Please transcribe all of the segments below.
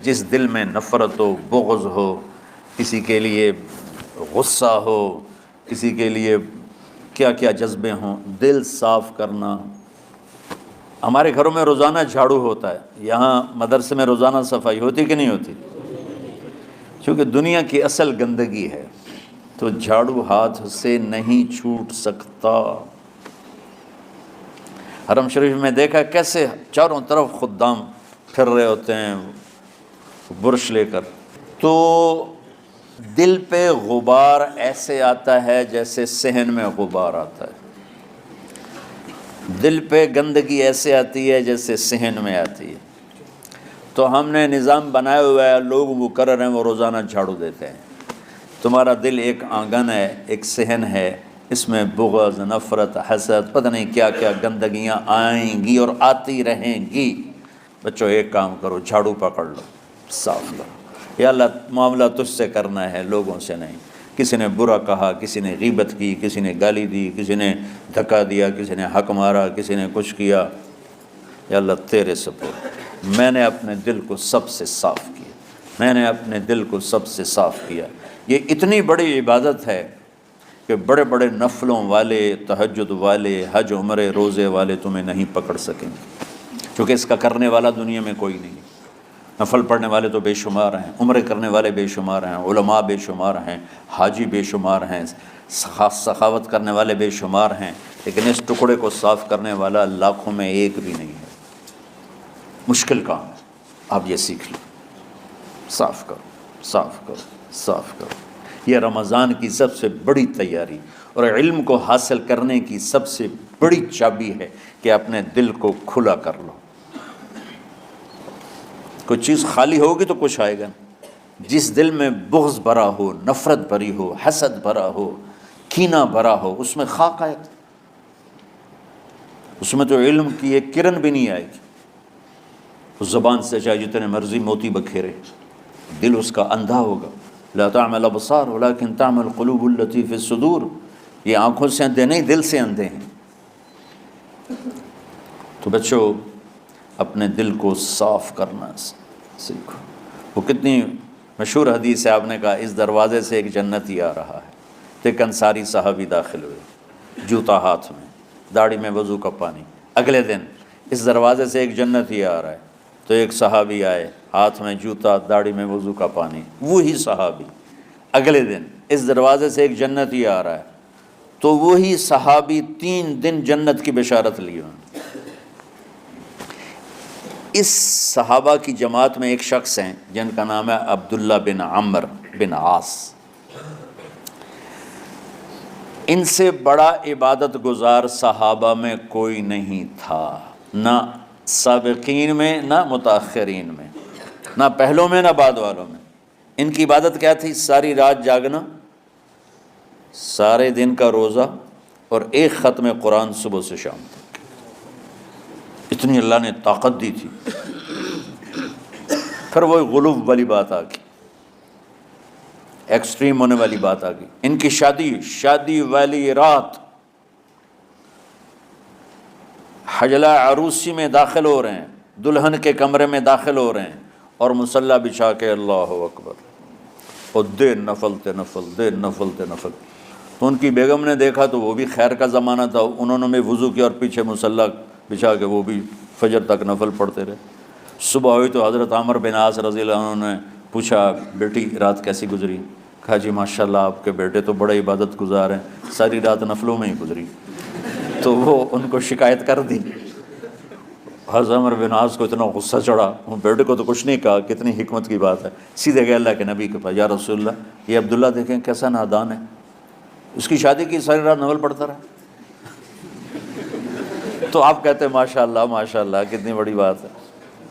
جس دل میں نفرت ہو، بغض ہو، کسی کے لیے غصہ ہو، کسی کے لیے کیا کیا جذبے ہوں، دل صاف کرنا۔ ہمارے گھروں میں روزانہ جھاڑو ہوتا ہے، یہاں مدرسے میں روزانہ صفائی ہوتی کہ نہیں ہوتی؟ چونکہ دنیا کی اصل گندگی ہے تو جھاڑو ہاتھ سے نہیں چھوٹ سکتا۔ حرم شریف میں دیکھا کیسے چاروں طرف خدام پھر رہے ہوتے ہیں برش لے کر، تو دل پہ غبار ایسے آتا ہے جیسے صحن میں غبار آتا ہے، دل پہ گندگی ایسے آتی ہے جیسے صحن میں آتی ہے۔ تو ہم نے نظام بنایا ہوا ہے، لوگ وہ کر رہے ہیں، وہ روزانہ جھاڑو دیتے ہیں۔ تمہارا دل ایک آنگن ہے، ایک صحن ہے، اس میں بغض، نفرت، حسد، پتہ نہیں کیا کیا گندگیاں آئیں گی اور آتی رہیں گی۔ بچوں ایک کام کرو، جھاڑو پکڑ لو، صاف کرو۔ یا اللہ معاملہ تجھ سے کرنا ہے، لوگوں سے نہیں۔ کسی نے برا کہا، کسی نے غیبت کی، کسی نے گالی دی، کسی نے دھکا دیا، کسی نے حق مارا، کسی نے کچھ کیا، یا اللہ تیرے سپرد میں نے اپنے دل کو سب سے صاف کیا، میں نے اپنے دل کو سب سے صاف کیا۔ یہ اتنی بڑی عبادت ہے کہ بڑے بڑے نفلوں والے، تہجد والے، حج عمرے روزے والے تمہیں نہیں پکڑ سکیں گے، کیونکہ اس کا کرنے والا دنیا میں کوئی نہیں۔ نفل پڑھنے والے تو بے شمار ہیں، عمرے کرنے والے بے شمار ہیں، علماء بے شمار ہیں، حاجی بے شمار ہیں، سخاوت کرنے والے بے شمار ہیں، لیکن اس ٹکڑے کو صاف کرنے والا لاکھوں میں ایک بھی نہیں ہے۔ مشکل کام ہے، آپ یہ سیکھ لیں، صاف کرو، صاف کرو، صاف کرو۔ یہ رمضان کی سب سے بڑی تیاری اور علم کو حاصل کرنے کی سب سے بڑی چابی ہے کہ اپنے دل کو کھلا کر لو۔ کوئی چیز خالی ہوگی تو کچھ آئے گا۔ جس دل میں بغض بھرا ہو، نفرت بھری ہو، حسد بھرا ہو، کینہ بھرا ہو، اس میں خاک آئے گا، اس میں تو علم کی ایک کرن بھی نہیں آئے گی۔ اس زبان سے چاہے جتنے مرضی موتی بکھیرے، دل اس کا اندھا ہوگا۔ لا تعمل الابصار ولكن تعمل القلوب التي في الصدور۔ یہ آنکھوں سے اندھے نہیں، دل سے اندھے ہیں۔ تو بچوں اپنے دل کو صاف کرنا سیکھو۔ وہ کتنی مشہور حدیث ہے، آپ نے کہا اس دروازے سے ایک جنتی آ رہا ہے، تو ایک انصاری صحابی داخل ہوئے، جوتا ہاتھ میں، داڑھی میں وضو کا پانی۔ اگلے دن اس دروازے سے ایک جنتی آ رہا ہے، تو ایک صحابی آئے، ہاتھ میں جوتا، داڑھی میں وضو کا پانی، وہی صحابی۔ اگلے دن اس دروازے سے ایک جنتی آ رہا ہے، تو وہی صحابی 3 دن جنت کی بشارت لی انہوں نے۔ اس صحابہ کی جماعت میں ایک شخص ہیں جن کا نام ہے عبداللہ بن عمرو بن عاص۔ ان سے بڑا عبادت گزار صحابہ میں کوئی نہیں تھا، نہ سابقین میں، نہ متاخرین میں، نہ پہلوں میں، نہ بعد والوں میں۔ ان کی عبادت کیا تھی؟ ساری رات جاگنا، سارے دن کا روزہ، اور ایک ختم قرآن صبح سے شام تک۔ اتنی اللہ نے طاقت دی تھی۔ پھر وہ غلو والی بات آ گئی، ایکسٹریم ہونے والی بات آ گئی۔ ان کی شادی والی رات حجلہ عروسی میں داخل ہو رہے ہیں، دلہن کے کمرے میں داخل ہو رہے ہیں، اور مصلی بچھا کے اللہ اکبر، اور دیر نفل تے نفل، دیر نفل تے نفل۔ تو ان کی بیگم نے دیکھا تو وہ بھی خیر کا زمانہ تھا، انہوں نے بھی وضو کیا اور پیچھے مصلی بچھا کے وہ بھی فجر تک نفل پڑھتے رہے۔ صبح ہوئی تو حضرت عمرو بن عاص رضی اللہ عنہ نے پوچھا، بیٹی رات کیسی گزری؟ کہا جی ماشاءاللہ آپ کے بیٹے تو بڑے عبادت گزار ہیں، ساری رات نفلوں میں ہی گزری۔ تو وہ ان کو شکایت کر دی۔ حضرت عمرو بن عاص کو اتنا غصہ چڑھا، وہ بیٹے کو تو کچھ نہیں کہا، کتنی حکمت کی بات ہے، سیدھے گئے اللہ کے نبی کے پاس، یا رسول اللہ یہ عبداللہ دیکھیں کیسا نادان ہے، اس کی شادی کی ساری رات نفل پڑھتا رہا۔ تو آپ کہتے ہیں ماشاءاللہ ماشاءاللہ کتنی بڑی بات ہے،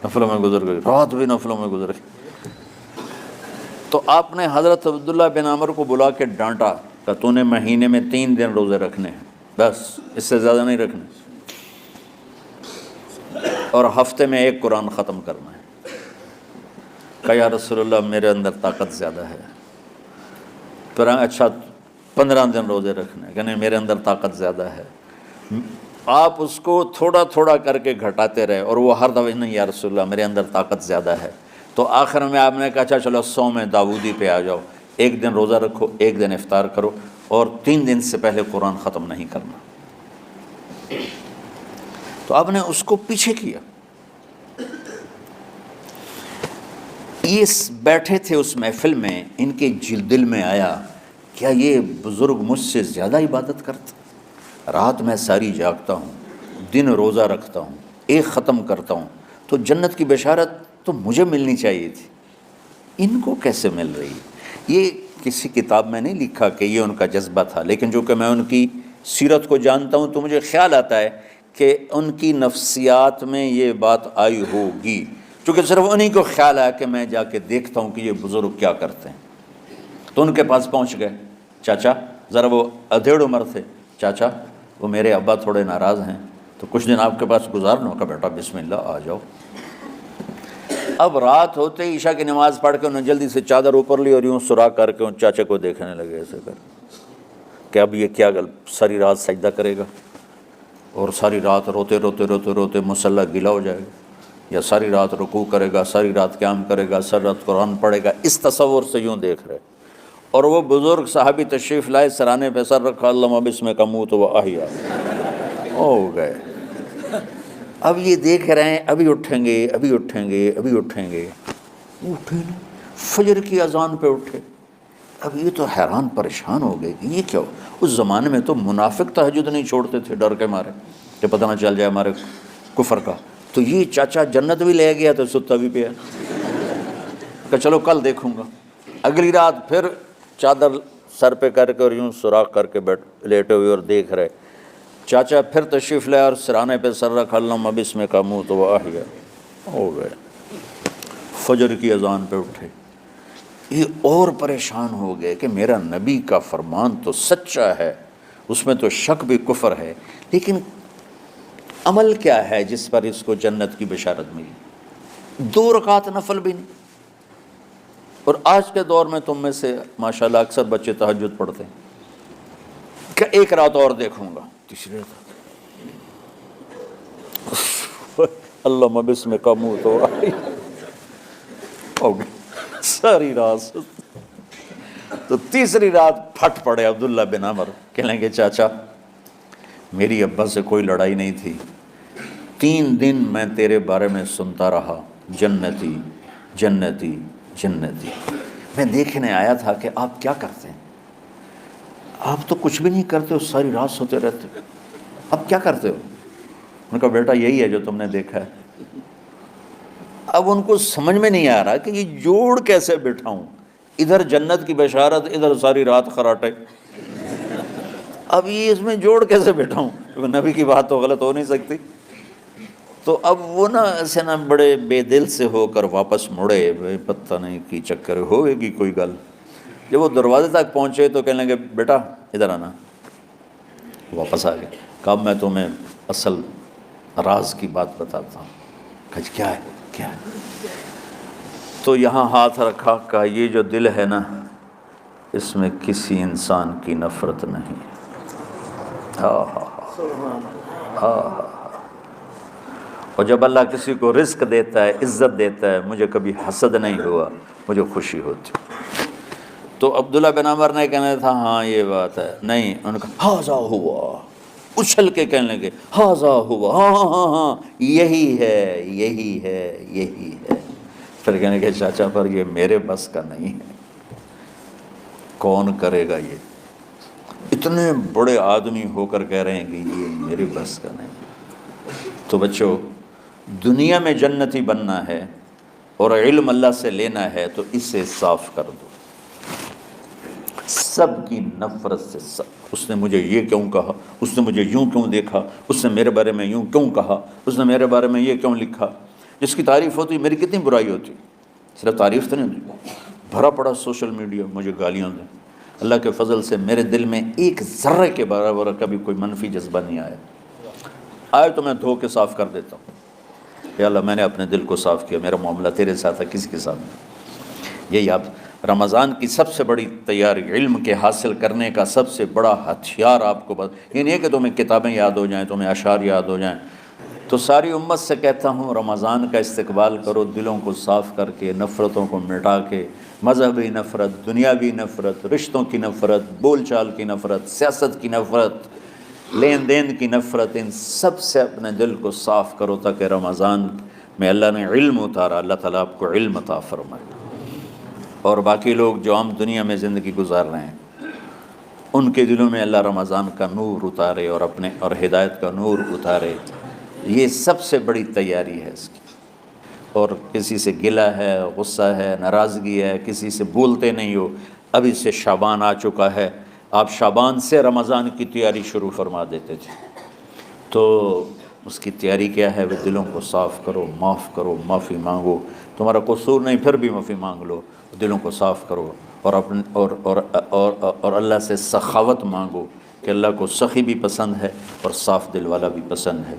نفلوں میں گزر گئی، رات بھی نفلوں میں گزر گئی۔ تو آپ نے حضرت عبداللہ بن عمرو کو بلا کے ڈانٹا کہ تو نے مہینے میں 3 دن روزے رکھنے ہیں، بس اس سے زیادہ نہیں رکھنے، اور ہفتے میں 1 قرآن ختم کرنا ہے۔ کہا یا رسول اللہ میرے اندر طاقت زیادہ ہے۔ پھر اچھا 15 دن روزے رکھنے، کہنے میرے اندر طاقت زیادہ ہے۔ آپ اس کو تھوڑا تھوڑا کر کے گھٹاتے رہے، اور وہ ہر دفعہ نہیں یا رسول اللہ میرے اندر طاقت زیادہ ہے۔ تو آخر میں آپ نے کہا اچھا چلو صوم داؤدی پہ آ جاؤ، ایک دن روزہ رکھو، ایک دن افطار کرو، اور 3 دن سے پہلے قرآن ختم نہیں کرنا۔ تو آپ نے اس کو پیچھے کیا۔ یہ بیٹھے تھے اس محفل میں، ان کے دل میں آیا کیا یہ بزرگ مجھ سے زیادہ عبادت کرتا؟ رات میں ساری جاگتا ہوں، دن روزہ رکھتا ہوں، ایک ختم کرتا ہوں، تو جنت کی بشارت تو مجھے ملنی چاہیے تھی، ان کو کیسے مل رہی؟ یہ کسی کتاب میں نہیں لکھا کہ یہ ان کا جذبہ تھا، لیکن جو کہ میں ان کی سیرت کو جانتا ہوں تو مجھے خیال آتا ہے کہ ان کی نفسیات میں یہ بات آئی ہوگی، چونکہ صرف انہی کو خیال آیا کہ میں جا کے دیکھتا ہوں کہ یہ بزرگ کیا کرتے ہیں۔ تو ان کے پاس پہنچ گئے، چاچا، ذرا وہ ادھیڑ عمر تھے، چاچا وہ میرے ابا تھوڑے ناراض ہیں، تو کچھ دن آپ کے پاس گزارنا ہوگا، بیٹا بسم اللہ آ جاؤ۔ اب رات ہوتے ہی عشاء کی نماز پڑھ کے انہوں نے جلدی سے چادر اوپر لی اور یوں سراغ کر کے ان چاچے کو دیکھنے لگے ایسے کر کہ اب یہ کیا ساری رات سجدہ کرے گا، اور ساری رات روتے روتے روتے روتے مصلی گیلا ہو جائے گا، یا ساری رات رکوع کرے گا، ساری رات قیام کرے گا، ساری رات قرآن پڑھے گا، اس تصور سے یوں دیکھ رہے۔ اور وہ بزرگ صحابی تشریف لائے، سرانے پہ سر رکھا، اللہم بسمک اموت و احیا، ہو گئے۔ اب یہ دیکھ رہے ہیں ابھی اٹھیں گے، ابھی اٹھیں گے، ابھی اٹھیں گے، اٹھے نا، فجر کی اذان پہ اٹھے۔ اب یہ تو حیران پریشان ہو گئے کہ یہ کیا ہو؟ اس زمانے میں تو منافق تہجد نہیں چھوڑتے تھے ڈر کے مارے کہ پتہ نہ چل جائے ہمارے کفر کا، تو یہ چاچا جنت بھی لے گیا تو ستا بھی پیا کہ چلو کل دیکھوں گا۔ اگلی رات پھر چادر سر پہ کر کے اور یوں سوراخ کر کے لیٹے ہوئے اور دیکھ رہے، چاچا پھر تشریف لائے اور سرانے پہ سر رکھا، اللہم بسمک اموت و احیا، ہو گئے۔ فجر کی اذان پہ اٹھے، یہ اور پریشان ہو گئے کہ میرا نبی کا فرمان تو سچا ہے، اس میں تو شک بھی کفر ہے، لیکن عمل کیا ہے جس پر اس کو جنت کی بشارت ملی؟ 2 رکعت نفل بھی نہیں۔ اور آج کے دور میں تم میں سے ماشاءاللہ اکثر بچے تہجد پڑھتے ہیں کہ ایک رات اور دیکھوں گا، تیسری رات اللہم بسمک اموت و احیا، ہو گئی ساری رات۔ تو تیسری رات پھٹ پڑے عبداللہ بن عمر، کہنے لگے چاچا میری ابا سے کوئی لڑائی نہیں تھی، 3 دن میں تیرے بارے میں سنتا رہا، جنتی جنتی جنتی، میں دیکھنے آیا تھا کہ آپ کیا کرتے ہیں، آپ تو کچھ بھی نہیں کرتے ہو، ساری رات سوتے رہتے ہو، اب کیا کرتے ہو؟ ان کا بیٹا یہی ہے جو تم نے دیکھا ہے۔ اب ان کو سمجھ میں نہیں آ رہا کہ یہ جوڑ کیسے بٹھاؤں، ادھر جنت کی بشارت، ادھر ساری رات خراٹے، اب یہ اس میں جوڑ کیسے بٹھاؤں؟ کیونکہ نبی کی بات تو غلط ہو نہیں سکتی۔ تو اب وہ نا ایسے نا بڑے بے دل سے ہو کر واپس مڑے، پتہ نہیں کی چکر ہوئے گی کوئی گل۔ جب وہ دروازے تک پہنچے تو کہنے لگے بیٹا ادھر آنا، واپس آ گئے۔ کہا میں تمہیں اصل راز کی بات بتاتا ہوں۔ کہا کیا ہے کیا ہے؟ تو یہاں ہاتھ رکھا، کہا یہ جو دل ہے نا اس میں کسی انسان کی نفرت نہیں۔ اور جب اللہ کسی کو رزق دیتا ہے، عزت دیتا ہے، مجھے کبھی حسد نہیں ہوا، مجھے خوشی ہوتی۔ تو عبداللہ بن عمر نے کہنا تھا ہاں یہ بات ہے، نہیں، انہوں نے کہا ہاذا ہوا، اچھل کے کہنے لگے ہاذا ہوا، ہاں ہاں ہاں ہاں یہی ہے یہی ہے یہی ہے۔ پھر کہنے لگے چاچا پر یہ میرے بس کا نہیں ہے، کون کرے گا یہ؟ اتنے بڑے آدمی ہو کر کہہ رہے ہیں کہ یہ میرے بس کا نہیں۔ تو بچوں، دنیا میں جنتی بننا ہے اور علم اللہ سے لینا ہے تو اسے صاف کر دو، سب کی نفرت سے۔ سب، اس نے مجھے یہ کیوں کہا، اس نے مجھے یوں کیوں دیکھا، اس نے میرے بارے میں یوں کیوں کہا، اس نے میرے بارے میں یہ کیوں لکھا۔ جس کی تعریف ہوتی میری کتنی برائی ہوتی، صرف تعریف تو نہیں ہوتی، بھرا پڑا سوشل میڈیا مجھے گالیاں دیں۔ اللہ کے فضل سے میرے دل میں ایک ذرے کے برابر کبھی کوئی منفی جذبہ نہیں آیا، آئے تو میں دھو کے صاف کر دیتا ہوں، یا اللہ میں نے اپنے دل کو صاف کیا، میرا معاملہ تیرے ساتھ ہے، کسی کے ساتھ نہیں۔ یہی آپ رمضان کی سب سے بڑی تیاری، علم کے حاصل کرنے کا سب سے بڑا ہتھیار آپ کو یہ نہیں ہے کہ تمہیں کتابیں یاد ہو جائیں، تمہیں اشعار یاد ہو جائیں، تو ساری امت سے کہتا ہوں رمضان کا استقبال کرو، دلوں کو صاف کر کے، نفرتوں کو مٹا کے، مذہبی نفرت، دنیاوی نفرت، رشتوں کی نفرت، بول چال کی نفرت، سیاست کی نفرت، لین دین کی نفرت، ان سب سے اپنے دل کو صاف کرو تاکہ رمضان میں اللہ نے علم اتارا، اللہ تعالیٰ آپ کو علم عطا فرمائے، اور باقی لوگ جو عام دنیا میں زندگی گزار رہے ہیں ان کے دلوں میں اللہ رمضان کا نور اتارے اور ہدایت کا نور اتارے۔ یہ سب سے بڑی تیاری ہے اس کی۔ اور کسی سے گلہ ہے، غصہ ہے، ناراضگی ہے، کسی سے بولتے نہیں ہو، ابھی سے شعبان آ چکا ہے، آپ شعبان سے رمضان کی تیاری شروع فرما دیتے تھے، تو اس کی تیاری کیا ہے؟ وہ دلوں کو صاف کرو، معافی مانگو، تمہارا قصور نہیں پھر بھی معافی مانگ لو، دلوں کو صاف کرو، اور اللہ سے سخاوت مانگو کہ اللہ کو سخی بھی پسند ہے اور صاف دل والا بھی پسند ہے۔